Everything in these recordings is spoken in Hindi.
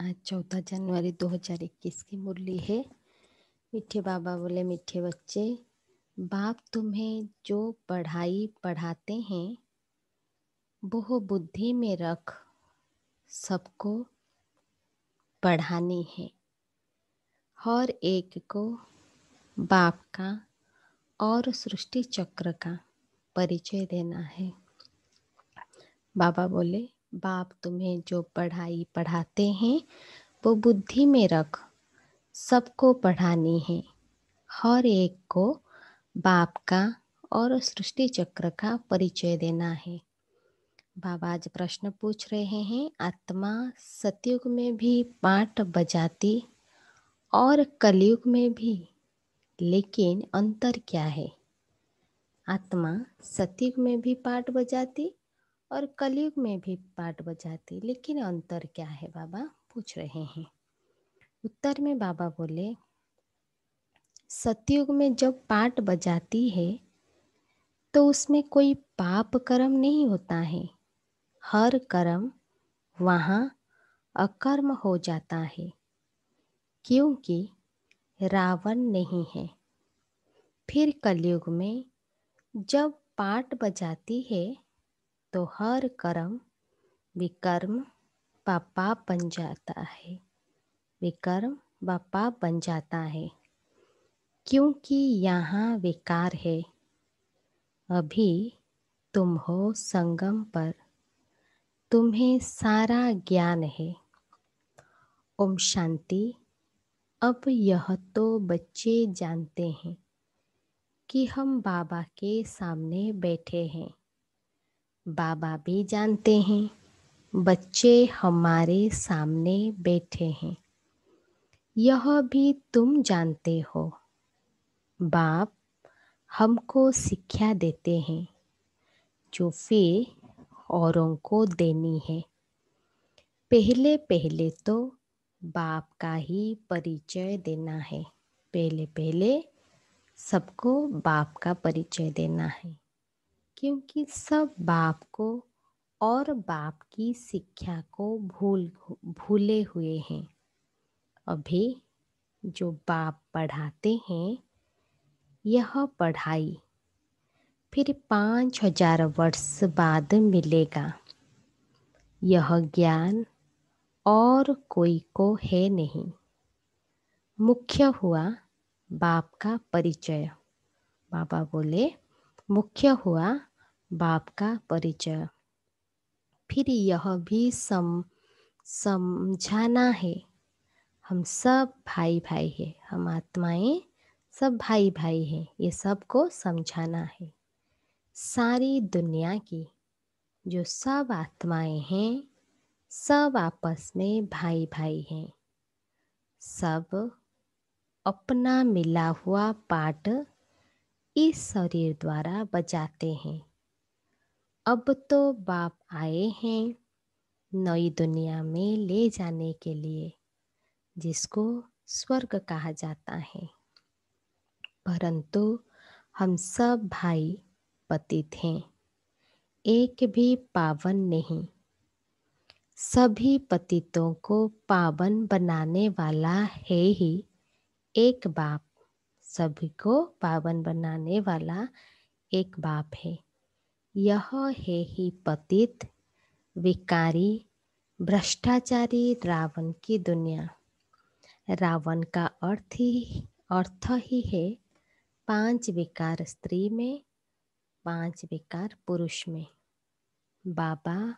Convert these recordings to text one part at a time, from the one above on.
आज 14 जनवरी 2021 की मुरली है। मीठे बाबा बोले, मीठे बच्चे, बाप तुम्हें जो पढ़ाई पढ़ाते हैं वो बुद्धि में रख सबको पढ़ानी है। हर एक को बाप का और सृष्टि चक्र का परिचय देना है। बाबा बोले, बाप तुम्हें जो पढ़ाई पढ़ाते हैं वो बुद्धि में रख सबको पढ़ानी है। हर एक को बाप का और सृष्टि चक्र का परिचय देना है। बाबा आज प्रश्न पूछ रहे हैं, आत्मा सतयुग में भी पाठ बजाती और कलयुग में भी, लेकिन अंतर क्या है? आत्मा सतयुग में भी पाठ बजाती और कलयुग में भी पाठ बजाती, लेकिन अंतर क्या है? बाबा पूछ रहे हैं। उत्तर में बाबा बोले, सतयुग में जब पाठ बजाती है तो उसमें कोई पाप कर्म नहीं होता है। हर कर्म वहाँ अकर्म हो जाता है, क्योंकि रावण नहीं है। फिर कलयुग में जब पाठ बजाती है तो हर कर्म विकर्म व पाप बन जाता है। विकर्म व पाप बन जाता है, क्योंकि यहाँ विकार है। अभी तुम हो संगम पर, तुम्हें सारा ज्ञान है। ओम शांति। अब यह तो बच्चे जानते हैं कि हम बाबा के सामने बैठे हैं। बाबा भी जानते हैं बच्चे हमारे सामने बैठे हैं। यह भी तुम जानते हो। बाप हमको शिक्षा देते हैं जो फिर औरों को देनी है। पहले पहले तो बाप का ही परिचय देना है। पहले पहले सबको बाप का परिचय देना है, क्योंकि सब बाप को और बाप की शिक्षा को भूले हुए हैं। अभी जो बाप पढ़ाते हैं, यह पढ़ाई फिर 5000 वर्ष बाद मिलेगा। यह ज्ञान और कोई को है नहीं। मुख्य हुआ बाप का परिचय। बाबा बोले, मुख्य हुआ बाप का परिचय। फिर यह भी समझाना है, हम सब भाई भाई हैं। हम आत्माएं सब भाई भाई हैं। ये सबको समझाना है। सारी दुनिया की जो सब आत्माएं हैं, सब आपस में भाई भाई हैं। सब अपना मिला हुआ पाठ इस शरीर द्वारा बजाते हैं। अब तो बाप आए हैं नई दुनिया में ले जाने के लिए, जिसको स्वर्ग कहा जाता है। परंतु हम सब भाई पतित हैं, एक भी पावन नहीं। सभी पतितों को पावन बनाने वाला है ही एक बाप। सभी को पावन बनाने वाला एक बाप है। यह है ही पतित, विकारी, भ्रष्टाचारी रावण की दुनिया। रावण का अर्थ ही है 5 विकार स्त्री में, 5 विकार पुरुष में। बाबा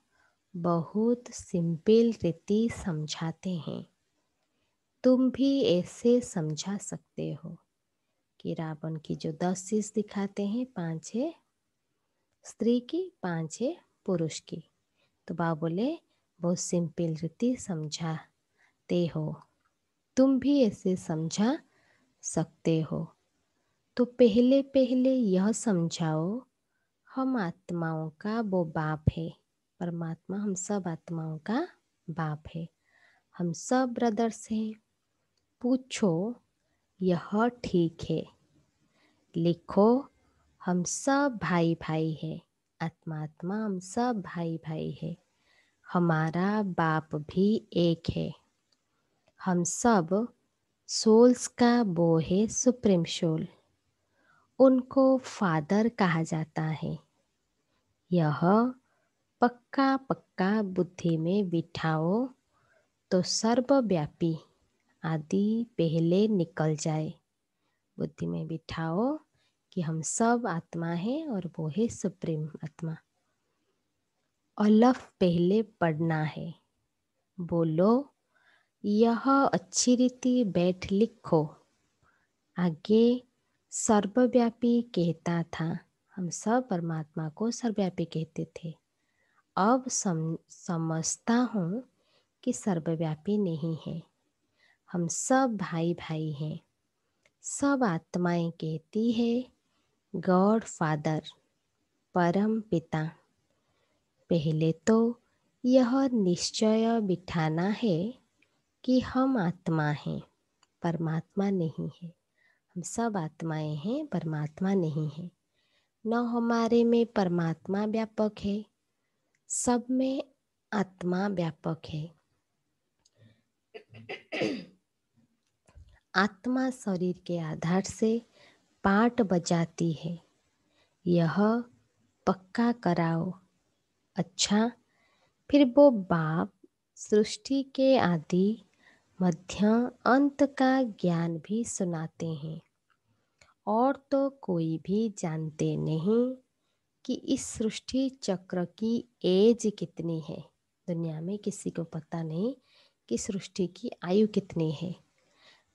बहुत सिंपल रीति समझाते हैं। तुम भी ऐसे समझा सकते हो कि रावण की जो 10 शीश दिखाते हैं, 5 है स्त्री की, 5 है पुरुष की। तो बाबा बोले, बहुत सिंपल रीति समझाते हो, तुम भी ऐसे समझा सकते हो। तो पहले पहले यह समझाओ, हम आत्माओं का वो बाप है। परमात्मा हम सब आत्माओं का बाप है। हम सब ब्रदर्स हैं। पूछो, यह ठीक है? लिखो, हम सब भाई भाई हैं। आत्मा आत्मा हम सब भाई भाई हैं। हमारा बाप भी एक है। हम सब सोल्स का वो है सुप्रीम सोल, उनको फादर कहा जाता है। यह पक्का पक्का बुद्धि में बिठाओ तो सर्वव्यापी आदि पहले निकल जाए। बुद्धि में बिठाओ कि हम सब आत्मा हैं और वो है सुप्रीम आत्मा। अलफ पहले पढ़ना है। बोलो, यह अच्छी रीति बैठ लिखो। आगे सर्वव्यापी कहता था। हम सब परमात्मा को सर्वव्यापी कहते थे। अब समझता हूँ कि सर्वव्यापी नहीं है। हम सब भाई भाई हैं। सब आत्माएं कहती है गॉड फादर, परम पिता। पहले तो यह निश्चय बिठाना है कि हम आत्मा हैं, परमात्मा नहीं है। हम सब आत्माएं हैं, परमात्मा नहीं है। न हमारे में परमात्मा व्यापक है, सब में आत्मा व्यापक है। आत्मा शरीर के आधार से पाठ बजाती है। यह पक्का कराओ। अच्छा, फिर वो बाप सृष्टि के आदि मध्य अंत का ज्ञान भी सुनाते हैं। और तो कोई भी जानते नहीं कि इस सृष्टि चक्र की एज कितनी है। दुनिया में किसी को पता नहीं कि सृष्टि की आयु कितनी है।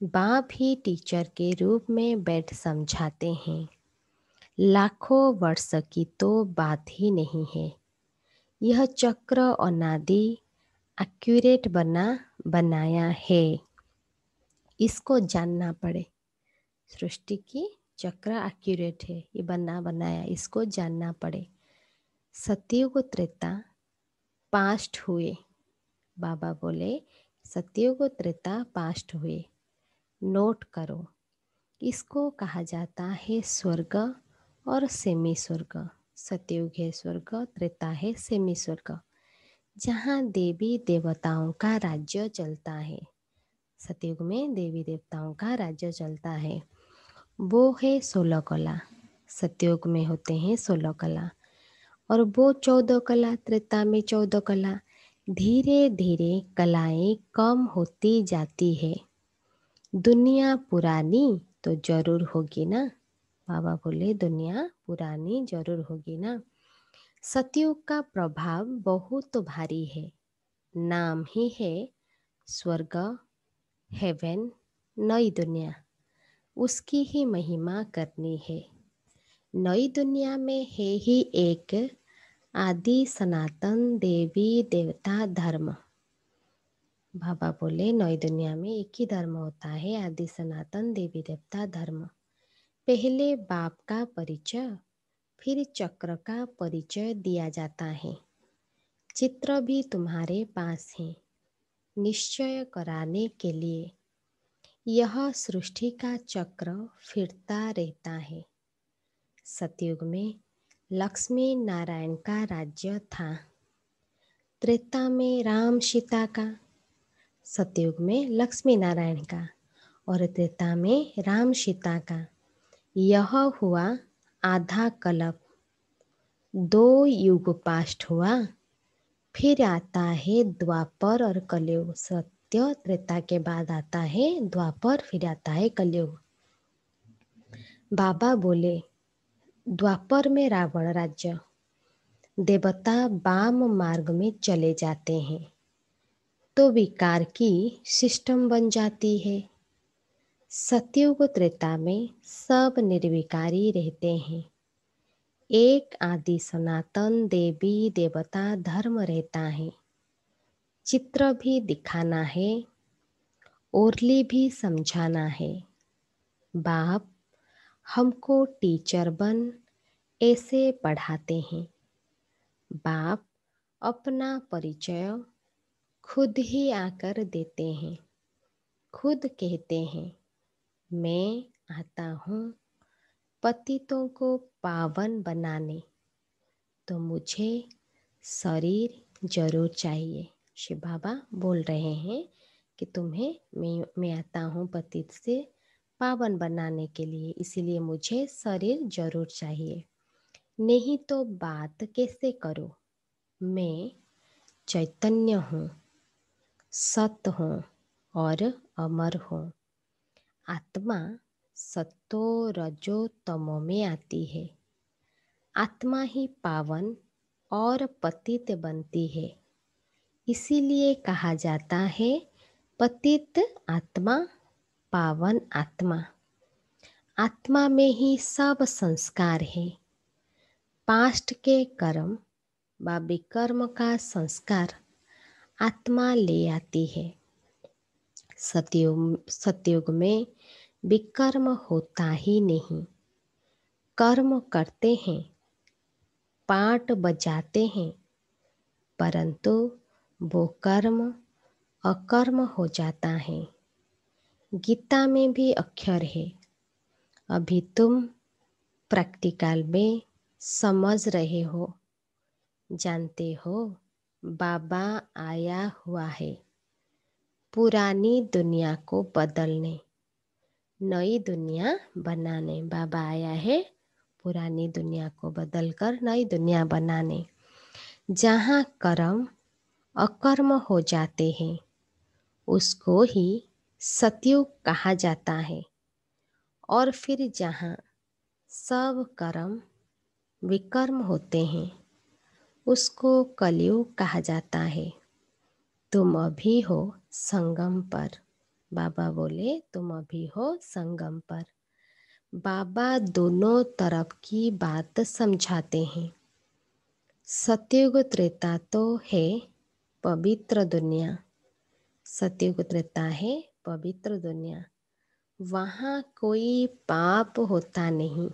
बाप ही टीचर के रूप में बैठ समझाते हैं। लाखों वर्ष की तो बात ही नहीं है। यह चक्र अनादि एक्यूरेट बनाया है। इसको जानना पड़े। सृष्टि की चक्र एक्यूरेट है, ये बनाया, इसको जानना पड़े। सतयुग त्रेता पास्ट हुए। बाबा बोले सतयुग त्रेता पास्ट हुए। नोट करो, इसको कहा जाता है स्वर्ग और सेमी स्वर्ग। सतयुग है स्वर्ग, त्रेता है सेमी स्वर्ग, जहाँ देवी देवताओं का राज्य चलता है। सतयुग में देवी देवताओं का राज्य चलता है, वो है 16 कला। सतयुग में होते हैं 16 कला, और वो 14 कला, त्रेता में 14 कला। धीरे धीरे कलाएं कम होती जाती है। दुनिया पुरानी तो जरूर होगी ना। बाबा बोले दुनिया पुरानी जरूर होगी ना। सतयुग का प्रभाव बहुत भारी है। नाम ही है स्वर्ग, हेवन, नई दुनिया। उसकी ही महिमा करनी है। नई दुनिया में है ही एक आदि सनातन देवी देवता धर्म। बाबा बोले नई दुनिया में एक ही धर्म होता है, आदि सनातन देवी देवता धर्म। पहले बाप का परिचय, फिर चक्र का परिचय दिया जाता है। चित्र भी तुम्हारे पास है निश्चय कराने के लिए। यह सृष्टि का चक्र फिरता रहता है। सतयुग में लक्ष्मी नारायण का राज्य था। त्रेता में राम सीता का, सतयुग में लक्ष्मी नारायण का, और त्रेता में राम सीता का। यह हुआ आधा कल्प। 2 युग पास्ट हुआ। फिर आता है द्वापर और कलयुग। सत्य त्रेता के बाद आता है द्वापर, फिर आता है कलयुग। बाबा बोले द्वापर में रावण राज्य, देवता वाम मार्ग में चले जाते हैं तो विकार की सिस्टम बन जाती है। सतयुग त्रेता में सब निर्विकारी रहते हैं। एक आदि सनातन देवी देवता धर्म रहता है। चित्र भी दिखाना है, ओरली भी समझाना है। बाप हमको टीचर बन ऐसे पढ़ाते हैं। बाप अपना परिचय खुद ही आकर देते हैं। खुद कहते हैं मैं आता हूँ पतितों को पावन बनाने, तो मुझे शरीर जरूर चाहिए। शिव बाबा बोल रहे हैं कि तुम्हें मैं आता हूँ पतित से पावन बनाने के लिए, इसीलिए मुझे शरीर जरूर चाहिए, नहीं तो बात कैसे करो। मैं चैतन्य हूँ, सत्य हूँ और अमर हूँ। आत्मा सत्तो रजो तमो में आती है। आत्मा ही पावन और पतित बनती है। इसीलिए कहा जाता है पतित आत्मा, पावन आत्मा। आत्मा में ही सब संस्कार है। पास्ट के कर्म व विकर्म का संस्कार आत्मा ले आती है। सतयुग में विकर्म होता ही नहीं। कर्म करते हैं, पाट बजाते हैं, परंतु वो कर्म अकर्म हो जाता है। गीता में भी अक्षर है। अभी तुम प्रैक्टिकल में समझ रहे हो, जानते हो बाबा आया हुआ है पुरानी दुनिया को बदलने, नई दुनिया बनाने। बाबा आया है पुरानी दुनिया को बदलकर नई दुनिया बनाने। जहाँ कर्म अकर्म हो जाते हैं उसको ही सतयुग कहा जाता है, और फिर जहाँ सब कर्म विकर्म होते हैं उसको कलयुग कहा जाता है। तुम अभी हो संगम पर। बाबा बोले तुम अभी हो संगम पर। बाबा दोनों तरफ की बात समझाते हैं। सतयुग त्रेता तो है पवित्र दुनिया। सतयुग त्रेता है पवित्र दुनिया। वहाँ कोई पाप होता नहीं।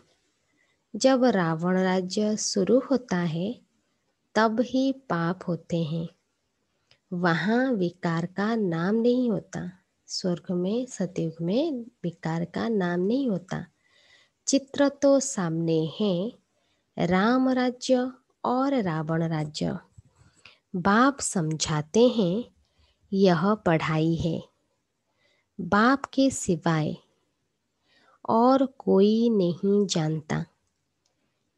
जब रावण राज्य शुरू होता है तब ही पाप होते हैं। वहाँ विकार का नाम नहीं होता। स्वर्ग में सतयुग में विकार का नाम नहीं होता। चित्र तो सामने है, राम राज्य और रावण राज्य। बाप समझाते हैं यह पढ़ाई है। बाप के सिवाय और कोई नहीं जानता।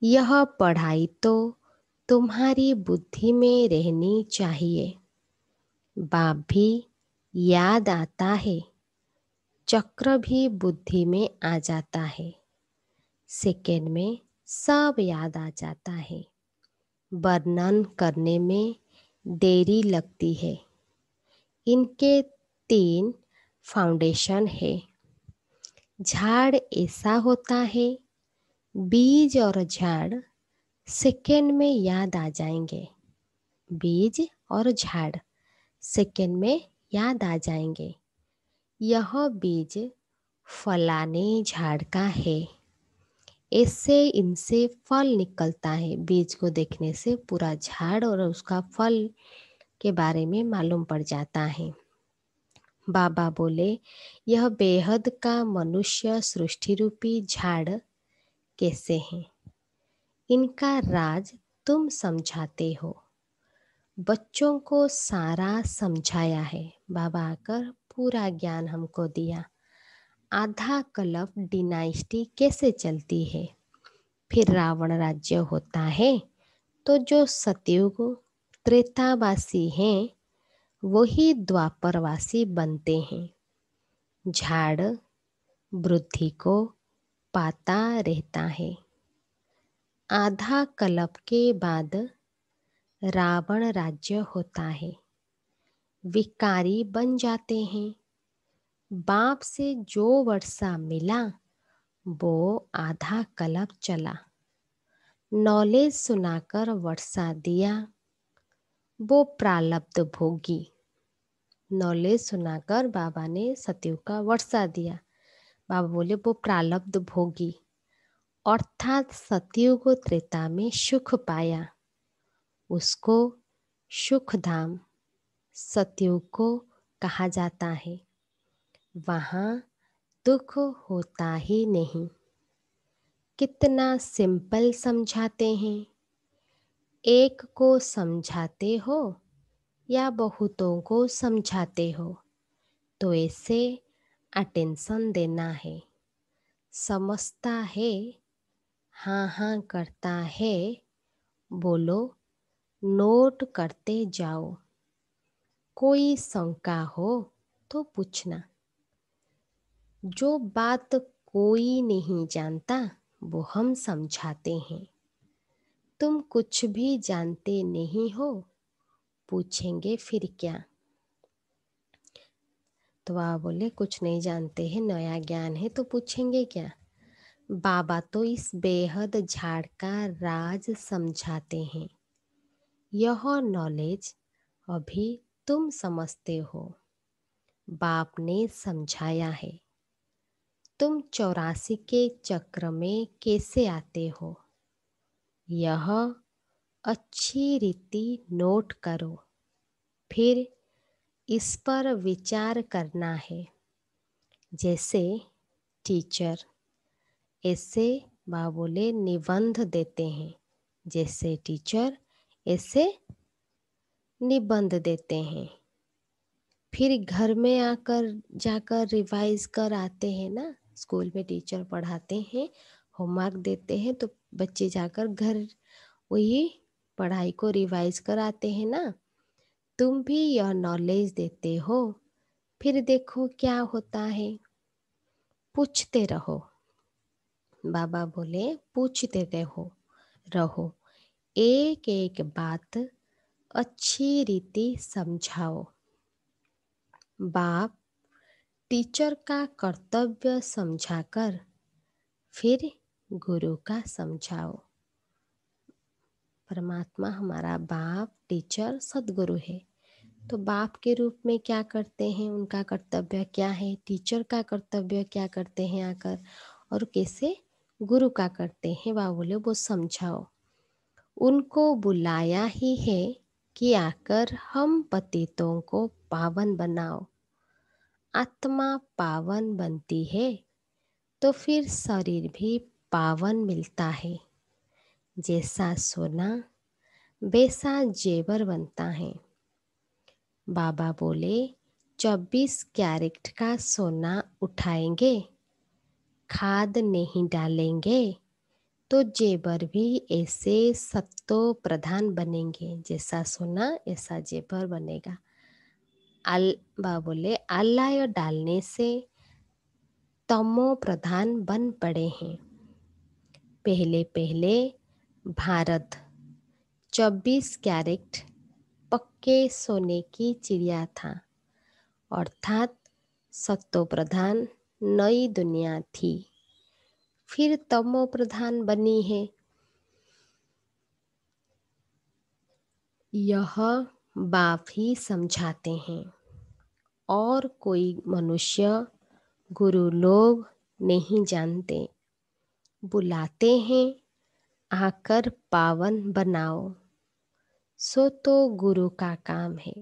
यह पढ़ाई तो तुम्हारी बुद्धि में रहनी चाहिए। बाप भी याद आता है, चक्र भी बुद्धि में आ जाता है। सेकेंड में सब याद आ जाता है। वर्णन करने में देरी लगती है। इनके 3 फाउंडेशन है। झाड़ ऐसा होता है, बीज और झाड़ सेकेंड में याद आ जाएंगे। बीज और झाड़ सेकेंड में याद आ जाएंगे। यह बीज फलाने झाड़ का है। ऐसे इनसे फल निकलता है। बीज को देखने से पूरा झाड़ और उसका फल के बारे में मालूम पड़ जाता है। बाबा बोले यह बेहद का मनुष्य सृष्टि रूपी झाड़ कैसे हैं, इनका राज तुम समझाते हो। बच्चों को सारा समझाया है। बाबा आकर पूरा ज्ञान हमको दिया। आधा कल्प डिनाइस्टी कैसे चलती है, फिर रावण राज्य होता है, तो जो सतयुग त्रेतावासी हैं वही द्वापरवासी बनते हैं। झाड़ वृद्धि को पाता रहता है। आधा कल्प के बाद रावण राज्य होता है। विकारी बन जाते हैं। बाप से जो वर्षा मिला वो आधा कल्प चला। नॉलेज सुनाकर वर्षा दिया वो प्रारब्ध भोगी। नॉलेज सुनाकर बाबा ने सतयुग का वर्षा दिया। बाबा बोले वो प्रारब्ध भोगी, अर्थात सतयुग त्रेता में सुख पाया उसको सुख धाम सतयुग को कहा जाता है। वहाँ दुख होता ही नहीं। कितना सिंपल समझाते हैं। एक को समझाते हो या बहुतों को समझाते हो, तो ऐसे अटेंशन देना है। समझता है, हाँ हाँ करता है, बोलो, नोट करते जाओ। कोई शंका हो तो पूछना। जो बात कोई नहीं जानता वो हम समझाते हैं। तुम कुछ भी जानते नहीं हो, पूछेंगे फिर क्या। तो बाबा बोले कुछ नहीं जानते हैं, नया ज्ञान है तो पूछेंगे क्या। बाबा तो इस बेहद झाड़ का राज समझाते हैं। यह नॉलेज अभी तुम समझते हो, बाप ने समझाया है। तुम 84 के चक्र में कैसे आते हो, यह अच्छी रीति नोट करो। फिर इस पर विचार करना है। जैसे टीचर ऐसे बाबा बोले निबंध देते हैं, जैसे टीचर ऐसे निबंध देते हैं। फिर घर में आकर जाकर रिवाइज कर आते हैं ना। स्कूल में टीचर पढ़ाते हैं, होमवर्क देते हैं, तो बच्चे जाकर घर वही पढ़ाई को रिवाइज कर आते हैं ना। तुम भी यह नॉलेज देते हो, फिर देखो क्या होता है। पूछते रहो। बाबा बोले पूछते रहो रहो, एक एक बात अच्छी रीति समझाओ। बाप टीचर का कर्तव्य समझाकर फिर गुरु का समझाओ। परमात्मा हमारा बाप टीचर सद्गुरु है। तो बाप के रूप में क्या करते हैं, उनका कर्तव्य क्या है, टीचर का कर्तव्य क्या करते हैं आकर, और कैसे गुरु का करते हैं। बाबा बोले वो समझाओ। उनको बुलाया ही है कि आकर हम पतितों को पावन बनाओ। आत्मा पावन बनती है तो फिर शरीर भी पावन मिलता है। जैसा सोना वैसा जेवर बनता है। बाबा बोले 24 कैरेट का सोना उठाएंगे, खाद नहीं डालेंगे तो जेवर भी ऐसे सत्तो प्रधान बनेंगे। जैसा सोना ऐसा जेवर बनेगा। बाबा बोले आलय डालने से तमो प्रधान बन पड़े हैं। पहले पहले भारत 24 कैरेट पक्के सोने की चिड़िया था, अर्थात सत्तो प्रधान नई दुनिया थी। फिर तमो प्रधान बनी है। यह बाप ही समझाते हैं, और कोई मनुष्य गुरु लोग नहीं जानते। बुलाते हैं आकर पावन बनाओ। सो तो गुरु का काम है,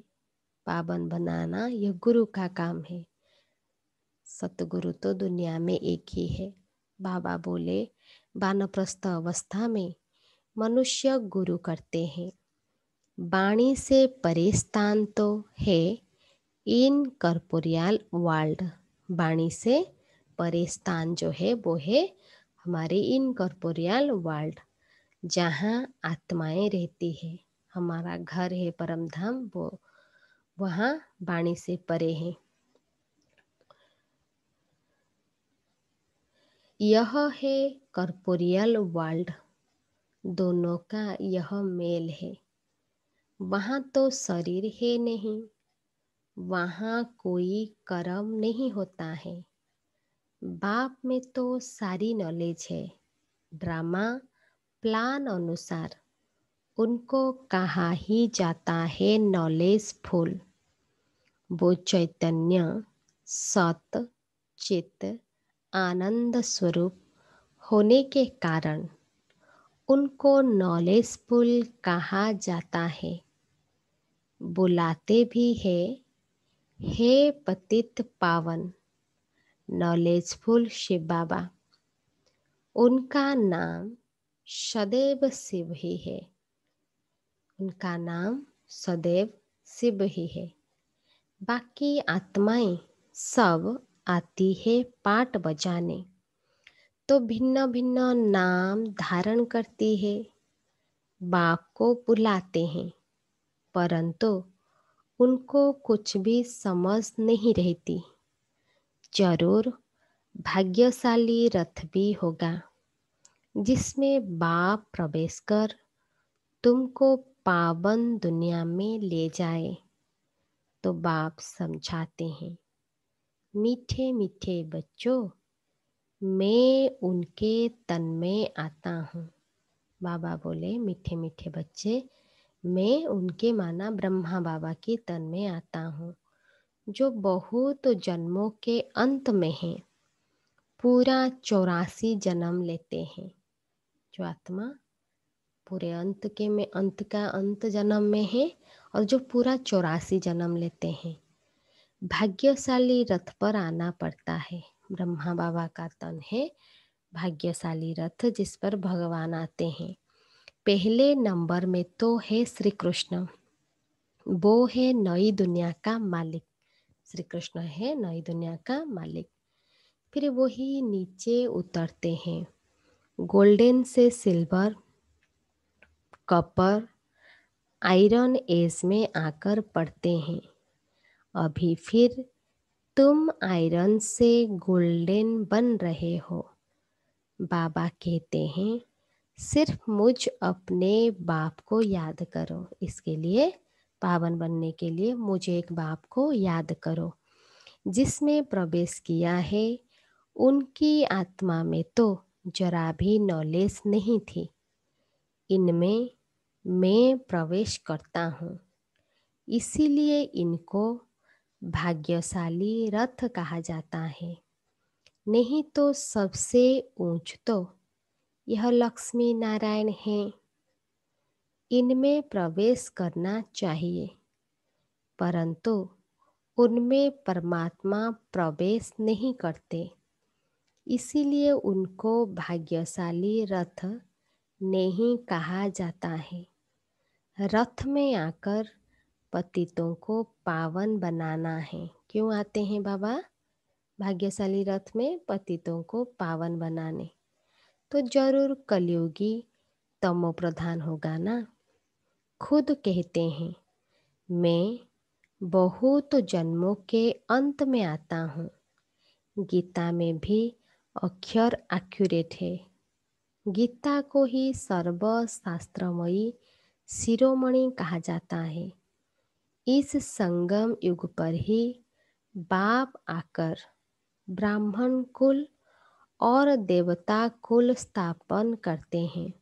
पावन बनाना यह गुरु का काम है। सतगुरु तो दुनिया में एक ही है। बाबा बोले वानप्रस्थ अवस्था में मनुष्य गुरु करते हैं। वाणी से परे स्थान तो है इन कर्पोरियल वर्ल्ड। वाणी से परे स्थान जो है वो है हमारे इन कर्पोरियल वर्ल्ड, जहाँ आत्माएं रहती है। हमारा घर है परम धाम, वो वहाँ वाणी से परे है। यह है कर्पोरियल वर्ल्ड, दोनों का यह मेल है। वहाँ तो शरीर है नहीं, वहाँ कोई कर्म नहीं होता है। बाप में तो सारी नॉलेज है। ड्रामा प्लान अनुसार उनको कहा ही जाता है नॉलेजफुल। वो चैतन्य सत चित आनंद स्वरूप होने के कारण उनको नॉलेजफुल कहा जाता है। बुलाते भी है, हे पतित पावन नॉलेजफुल शिव बाबा। उनका नाम सदैव शिव ही है। उनका नाम सदैव शिव ही है। बाकी आत्माएं सब आती है पाट बजाने, तो भिन्न भिन्न नाम धारण करती है। बाप को बुलाते हैं, परंतु उनको कुछ भी समझ नहीं रहती। जरूर भाग्यशाली रथ भी होगा जिसमें बाप प्रवेश कर तुमको पावन दुनिया में ले जाए। तो बाप समझाते हैं, मीठे मीठे बच्चों, मैं उनके तन में आता हूँ। बाबा बोले, मीठे मीठे बच्चे, मैं उनके माना ब्रह्मा बाबा की तन में आता हूँ, जो बहुत जन्मों के अंत में है। पूरा 84 जन्म लेते हैं। जो आत्मा पूरे अंत के में अंत का अंत जन्म में है, और जो पूरा 84 जन्म लेते हैं। भाग्यशाली रथ पर आना पड़ता है। ब्रह्मा बाबा का तन है भाग्यशाली रथ, जिस पर भगवान आते हैं। पहले नंबर में तो है श्री कृष्ण, वो है नई दुनिया का मालिक। श्री कृष्ण है नई दुनिया का मालिक। फिर वही नीचे उतरते हैं, गोल्डन से सिल्वर, कॉपर, आयरन एज में आकर पड़ते हैं। अभी फिर तुम आयरन से गोल्डन बन रहे हो। बाबा कहते हैं, सिर्फ मुझ अपने बाप को याद करो। इसके लिए पावन बनने के लिए मुझे एक बाप को याद करो, जिसमें प्रवेश किया है। उनकी आत्मा में तो जरा भी नॉलेज नहीं थी। इनमें मैं प्रवेश करता हूँ, इसीलिए इनको भाग्यशाली रथ कहा जाता है। नहीं तो सबसे ऊंच तो यह लक्ष्मी नारायण हैं। इनमें प्रवेश करना चाहिए, परंतु उनमें परमात्मा प्रवेश नहीं करते। इसीलिए उनको भाग्यशाली रथ नहीं कहा जाता है। रथ में आकर पतितों को पावन बनाना है। क्यों आते हैं बाबा भाग्यशाली रथ में? पतितों को पावन बनाने। तो जरूर कलयुगी तमो प्रधान होगा ना। खुद कहते हैं, मैं बहुत जन्मों के अंत में आता हूँ। गीता में भी अक्षर एक्यूरेट है। गीता को ही सर्वशास्त्रमयी शिरोमणि कहा जाता है। इस संगम युग पर ही बाप आकर ब्राह्मण कुल और देवता कुल स्थापन करते हैं।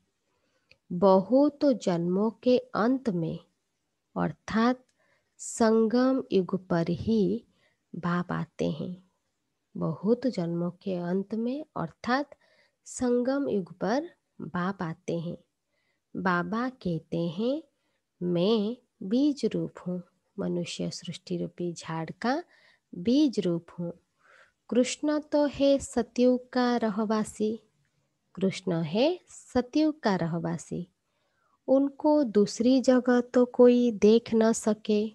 बहुत जन्मों के अंत में, अर्थात संगम युग पर ही बाप आते हैं। बहुत जन्मों के अंत में अर्थात संगम युग पर बाप आते हैं। बाबा कहते हैं, मैं बीज रूप हूँ, मनुष्य सृष्टि रूपी झाड़ का बीज रूप हूँ। कृष्ण तो है सतयुग का रहवासी। कृष्ण है सतयुग का रहवासी। उनको दूसरी जगह तो कोई देख न सके।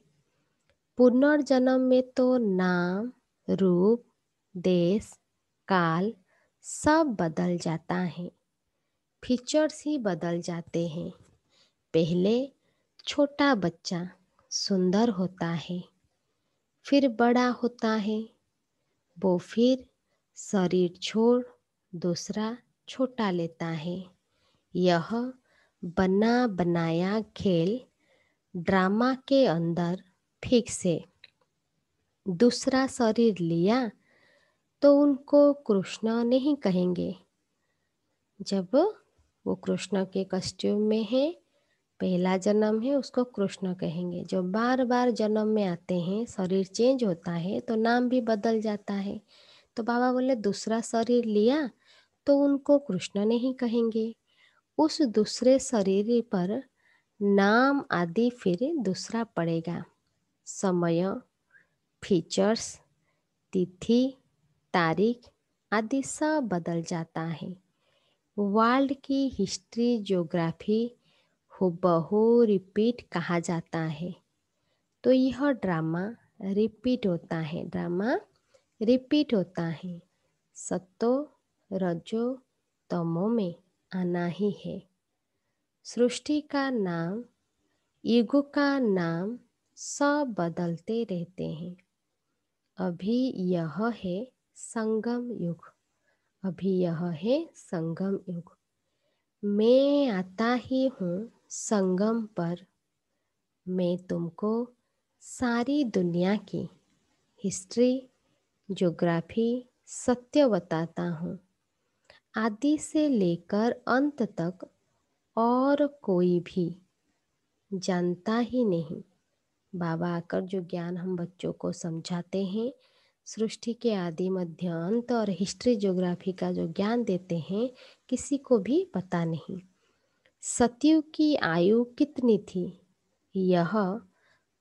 पुनर्जन्म में तो नाम, रूप, देश, काल सब बदल जाता है। फीचर्स ही बदल जाते हैं। पहले छोटा बच्चा सुंदर होता है, फिर बड़ा होता है। वो फिर शरीर छोड़ दूसरा छोटा लेता है। यह बना बनाया खेल ड्रामा के अंदर फिक्स है। दूसरा शरीर लिया तो उनको कृष्ण नहीं कहेंगे। जब वो कृष्ण के कॉस्ट्यूम में है, पहला जन्म है, उसको कृष्ण कहेंगे। जो बार बार जन्म में आते हैं, शरीर चेंज होता है तो नाम भी बदल जाता है। तो बाबा बोले, दूसरा शरीर लिया तो उनको कृष्ण नहीं कहेंगे। उस दूसरे शरीर पर नाम आदि फिर दूसरा पड़ेगा। समय, फीचर्स, तिथि, तारीख आदि सब बदल जाता है। वर्ल्ड की हिस्ट्री, ज्योग्राफी हूबहू रिपीट कहा जाता है। तो यह ड्रामा रिपीट होता है। ड्रामा रिपीट होता है। सत्तो रजो तमो में आना ही है। सृष्टि का नाम, युग का नाम सब बदलते रहते हैं। अभी यह है संगम युग। अभी यह है संगम युग। मैं आता ही हूँ संगम पर। मैं तुमको सारी दुनिया की हिस्ट्री, ज्योग्राफी, सत्य बताता हूँ, आदि से लेकर अंत तक। और कोई भी जानता ही नहीं। बाबा आकर जो ज्ञान हम बच्चों को समझाते हैं, सृष्टि के आदि मध्य अंत और हिस्ट्री ज्योग्राफी का जो ज्ञान देते हैं, किसी को भी पता नहीं। सतयुग की आयु कितनी थी, यह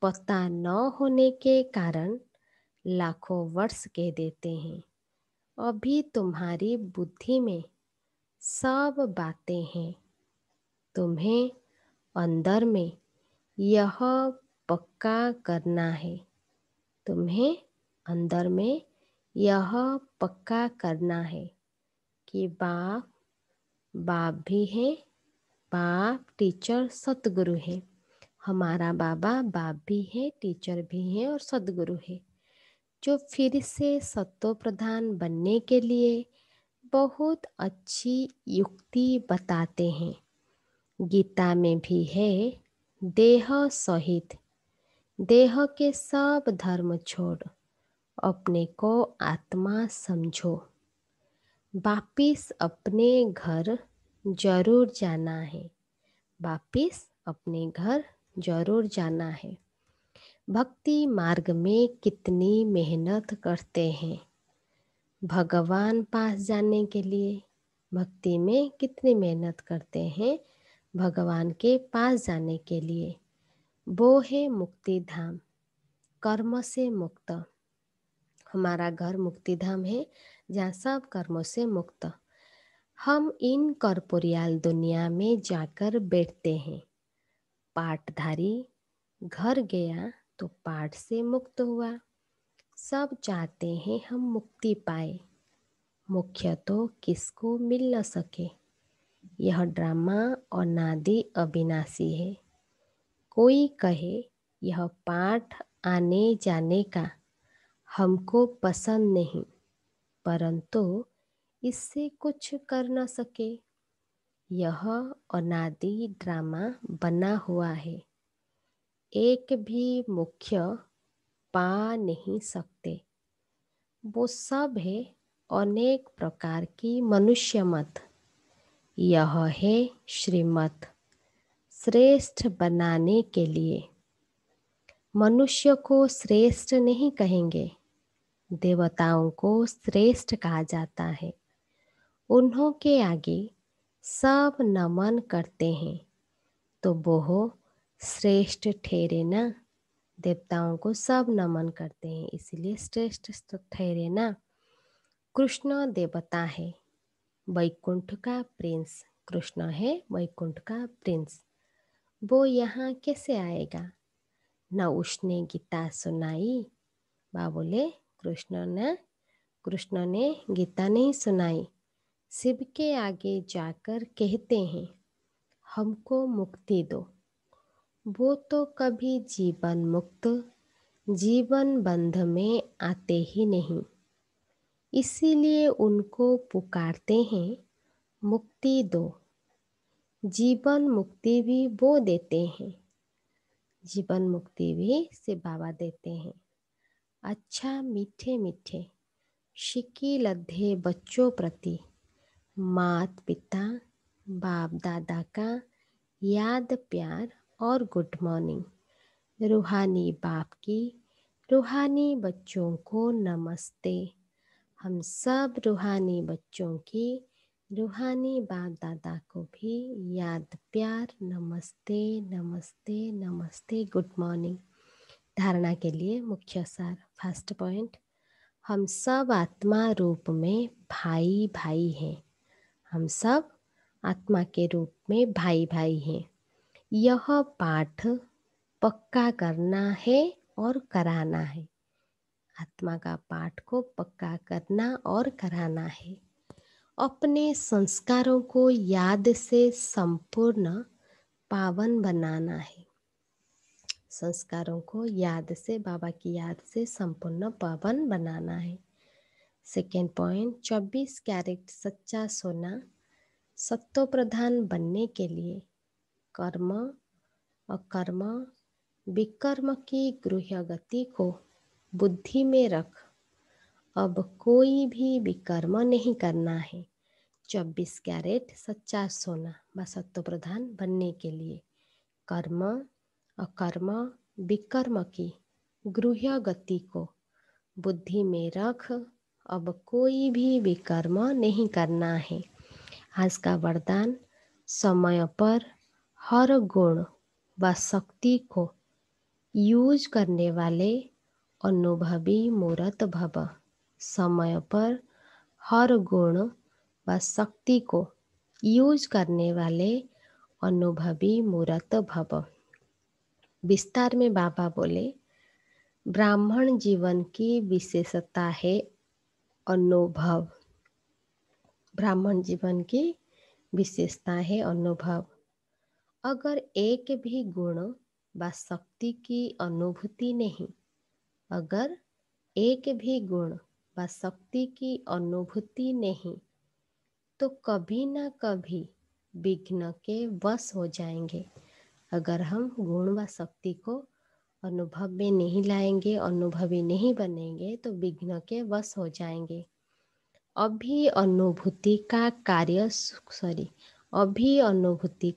पता न होने के कारण लाखों वर्ष कह देते हैं। अभी तुम्हारी बुद्धि में सब बातें हैं। तुम्हें अंदर में यह पक्का करना है। तुम्हें अंदर में यह पक्का करना है कि बाप बाप भी है, बाप टीचर सतगुरु है। हमारा बाबा बाप भी है, टीचर भी है और सतगुरु है, जो फिर से सत्तो प्रधान बनने के लिए बहुत अच्छी युक्ति बताते हैं। गीता में भी है, देह सहित देह के सब धर्म छोड़ अपने को आत्मा समझो। वापिस अपने घर जरूर जाना है। वापिस अपने घर जरूर जाना है। भक्ति मार्ग में कितनी मेहनत करते हैं भगवान पास जाने के लिए। भक्ति में कितनी मेहनत करते हैं भगवान के पास जाने के लिए। वो है मुक्ति धाम, कर्म से मुक्त। हमारा घर मुक्ति धाम है, जहाँ सब कर्मों से मुक्त। हम इन कर्पोरियल दुनिया में जाकर बैठते हैं। पाठधारी घर गया तो पाठ से मुक्त हुआ। सब चाहते हैं हम मुक्ति पाए, मुख्य तो किसको मिल न सके। यह ड्रामा अनादि अविनाशी है। कोई कहे यह पाठ आने जाने का हमको पसंद नहीं, परंतु इससे कुछ कर न सके। यह अनादि ड्रामा बना हुआ है। एक भी मुख्य पा नहीं सकते। वो सब है अनेक प्रकार की मनुष्य मत। यह है श्रीमत श्रेष्ठ बनाने के लिए। मनुष्य को श्रेष्ठ नहीं कहेंगे, देवताओं को श्रेष्ठ कहा जाता है। उन्हों के आगे सब नमन करते हैं तो वो श्रेष्ठ ठहरे ना। देवताओं को सब नमन करते हैं, इसलिए श्रेष्ठ ठहरे ना। कृष्ण देवता है, वैकुंठ का प्रिंस। कृष्ण है वैकुंठ का प्रिंस। वो यहाँ कैसे आएगा? न उसने गीता सुनाई। बा बोले कृष्ण ने गीता नहीं सुनाई। शिव के आगे जाकर कहते हैं हमको मुक्ति दो। वो तो कभी जीवन मुक्त, जीवन बंध में आते ही नहीं, इसीलिए उनको पुकारते हैं मुक्ति दो। जीवन मुक्ति भी वो देते हैं, जीवन मुक्ति भी शिव बाबा देते हैं। अच्छा मीठे मीठे शिकी लद्दे बच्चों प्रति मात पिता बाप दादा का याद प्यार और गुड मॉर्निंग। रूहानी बाप की रूहानी बच्चों को नमस्ते। हम सब रूहानी बच्चों की रूहानी बाप दादा को भी याद प्यार नमस्ते नमस्ते नमस्ते गुड मॉर्निंग। धारणा के लिए मुख्य सार। फर्स्ट पॉइंट, हम सब आत्मा रूप में भाई भाई हैं। हम सब आत्मा के रूप में भाई भाई हैं। यह पाठ पक्का करना है और कराना है। आत्मा का पाठ को पक्का करना और कराना है। अपने संस्कारों को याद से संपूर्ण पावन बनाना है। संस्कारों को याद से, बाबा की याद से संपूर्ण पावन बनाना है। सेकेंड पॉइंट, 24 कैरेट सच्चा सोना सत्व प्रधान बनने के लिए कर्म, अकर्म, विकर्म की गृह्य गति को बुद्धि में रख अब कोई भी विकर्म नहीं करना है। 24 कैरेट सच्चा सोना व सत्व प्रधान बनने के लिए कर्म, अकर्म, विकर्म की गृह्य गति को बुद्धि में रख अब कोई भी विकर्म नहीं करना है। आज का वरदान, समय पर हर गुण व शक्ति को यूज करने वाले अनुभवी मूर्त भव। समय पर हर गुण व शक्ति को यूज करने वाले अनुभवी मूर्त भव। विस्तार में बाबा बोले, ब्राह्मण जीवन की विशेषता है अनुभव। ब्राह्मण जीवन की विशेषता है अनुभव। अगर एक भी गुण व शक्ति की अनुभूति नहीं, अगर एक भी गुण व शक्ति की अनुभूति नहीं, तो कभी न कभी विघ्न के वश हो जाएंगे। अगर हम गुण व शक्ति को अनुभव में नहीं लाएंगे, अनुभवी नहीं बनेंगे, तो विघ्न के वश हो जाएंगे। अभी अनुभूति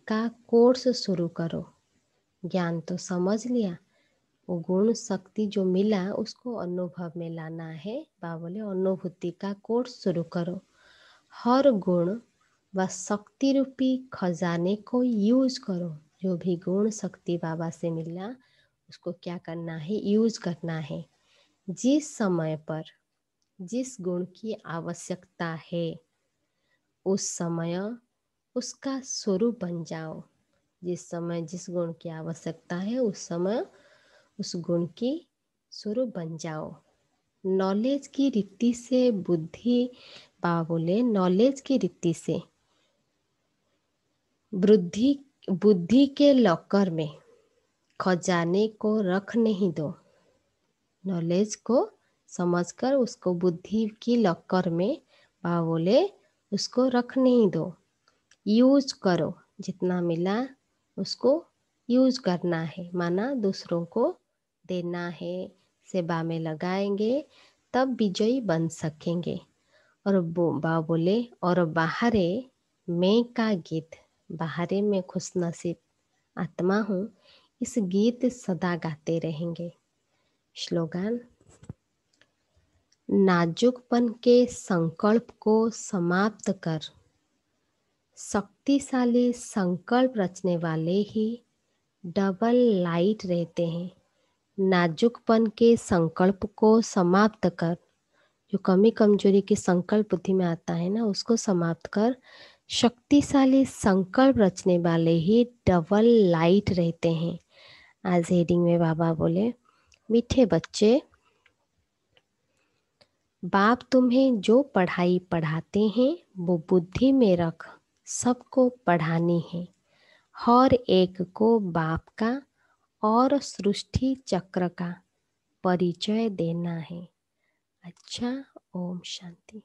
का कोर्स शुरू करो। ज्ञान तो समझ लिया, वो गुण शक्ति जो मिला उसको अनुभव में लाना है। बाबा बोले अनुभूति का कोर्स शुरू करो। हर गुण व शक्ति रूपी खजाने को यूज करो। जो भी गुण शक्ति बाबा से मिला उसको क्या करना है, यूज करना है। जिस समय पर जिस गुण की आवश्यकता है उस समय उसका स्वरूप बन जाओ। जिस समय जिस गुण की आवश्यकता है उस समय उस गुण की स्वरूप बन जाओ। नॉलेज की रीति से बुद्धि, बाबा बोले नॉलेज की रीति से बुद्धि के लॉकर में खजाने को रख नहीं दो। नॉलेज को समझकर उसको बुद्धि की लॉकर में, बाबा बोले, उसको रख नहीं दो। यूज करो, जितना मिला उसको यूज करना है। माना दूसरों को देना है, सेवा में लगाएंगे तब विजयी बन सकेंगे। और बाबा बोले, और बाहरे मैं का गीत, बाहरे में खुशनसीब आत्मा हूँ, इस गीत सदा गाते रहेंगे। स्लोगन, नाजुकपन के संकल्प को समाप्त कर शक्तिशाली संकल्प रचने वाले ही डबल लाइट रहते हैं। नाजुकपन के संकल्प को समाप्त कर, जो कमी कमजोरी के संकल्प बुद्धि में आता है ना, उसको समाप्त कर शक्तिशाली संकल्प रचने वाले ही डबल लाइट रहते हैं। आज हेडिंग में बाबा बोले, मीठे बच्चे, बाप तुम्हें जो पढ़ाई पढ़ाते हैं वो बुद्धि में रख सबको पढ़ानी है। हर एक को बाप का और सृष्टि चक्र का परिचय देना है। अच्छा, ओम शांति।